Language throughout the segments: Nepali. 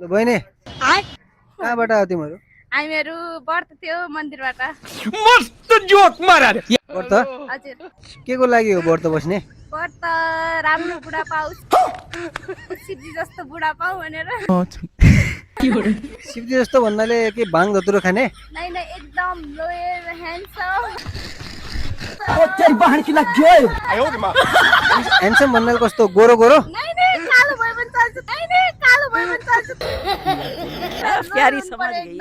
बहिनी कहाँबाट आयो तिमीहरू? हामीहरू व्रत थियो मन्दिरबाट। मस्त जोक मारा रे। व्रत हजुर के को लागि हो व्रत बस्ने? व्रत राम्रो बुढा पाओस्, शिवजी जस्तो बुढा पाऊ भनेर। शिवजी जस्तो भन्नाले के भाङ धतुरो खाने? नै नै एकदम लोयल ह्यान्डसम। ह्यान्डसम भन्नाले कस्तो गोरो गोरो? नै नै कालो भए पनि चल्छ, नै नै कालो भए पनि चल्छ। प्यारी समझ गई।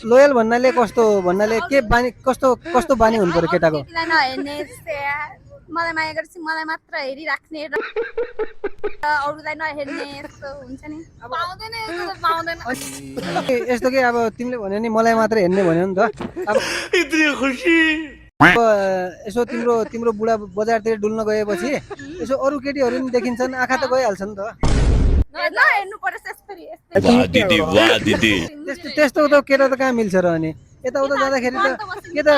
लोयल भन्नाले कस्तो भन्नाले के बानी कस्तो कस्तो बानी हुनु पर्यो केटाको? केटीलाई नहेर्ने जस्तै मलाई माया गरेपछि मलाई मात्र हेरिराख्ने र अरूलाई नहेर्ने यस्तो हुन्छ नि। पाउँदैन यस्तो त पाउँदैन। यस्तो के अब तिमीले भन्यो नि मलाई मात्र हेर्ने भन्यो नि त। अब इतनी खुशी। अब यसो तिम्रो तिम्रो बुढा बजारतिर डुल्न गएपछि यसो अरू केटीहरू नि देखिन्छन्, आँखा त गइहाल्छ नि त। नहेर्नु पर्छ यसरी। वाह दिदी। त्यस्तो त केटा त कहाँ मिल्छ र? अनि यताउता जाँदाखेरि त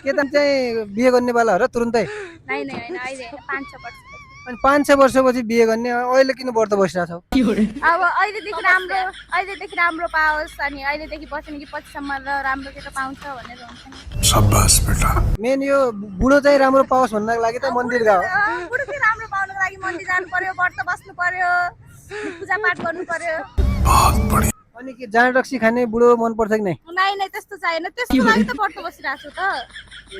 केटा चाहिँ बिहे गर्ने वाला हो र तुरुन्तै? नै नै होइन अहिले होइन 5-6 वर्ष। अनि 5-6 वर्षपछि बिहे गर्ने, अहिले किन व्रत बसिरहेको छौ? अब अहिलेदेखि राम्रो पाओस् अनि अहिलेदेखि बस्यो भने पछिसम्म र राम्रो केटा पाउँछ भनेर हुन्छ नि। शाबाश बेटा। मेन यो बुढो चाहिँ राम्रो पाओस् भन्नको लागि त मन्दिर गयो। बुढो चाहिँ राम्रो पाउनको लागि मन्दिर जानु पर्यो, व्रत बस्नु पर्यो, पूजापाठ गर्नु पर्यो। बहुत बढिया। अनि के जाँड रक्सी खाने बुढो मन पर्छ कि नै? नै नै त्यस्तो चाहिएन, त्यसको लागि त व्रत बसिरहेको छु त।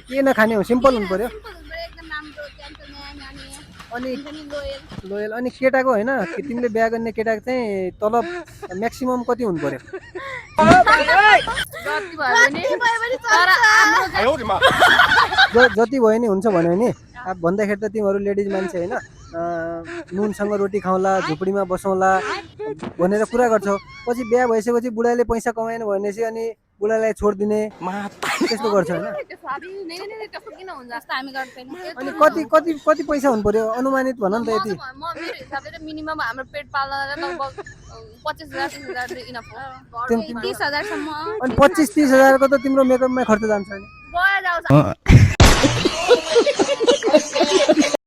के नखाने हो? सिम्पल हुनु पर्यो। सिम्पल हुनु पर्यो, एकदम राम्रो जेन्टलम्यान अनि अनि लोयल। लोयल। अनि केटाको होइन कि तिमीले बिहा गर्ने केटाको चाहिँ तलब म्याक्सिमम कति हुनु पर्यो? जति भयो भने तर हाम्रो जति भयो नि हुन्छ भन्यो नि। अब भन्दाखेरि त तिमीहरू लेडिज मान्छे होइन, नुनसँग रोटी खाउँला, झुपडीमा बसौँला भनेर कुरा गर्छौ। पछि बिहा भइसकेपछि बुढाले पैसा कमाएन भनेपछि अनि बुढालाई छोडिदिने त्यस्तो गर्छ होइन? त्यस्तो किन हुन्छ जस्तो हामी गर्दैनौँ। अनि कति कति कति पैसा हुनु पर्यो अनुमानित भन नि त? यति मेरो हिसाबले त मिनिमम हाम्रो पेट पाल्नलाई लगभग 25,000-30,000 इनफ हो। 30,000 सम्म। अनि 25-30 हजारको त तिम्रो मेकअपमा खर्च जान्छ नि। गएर जाउँछ।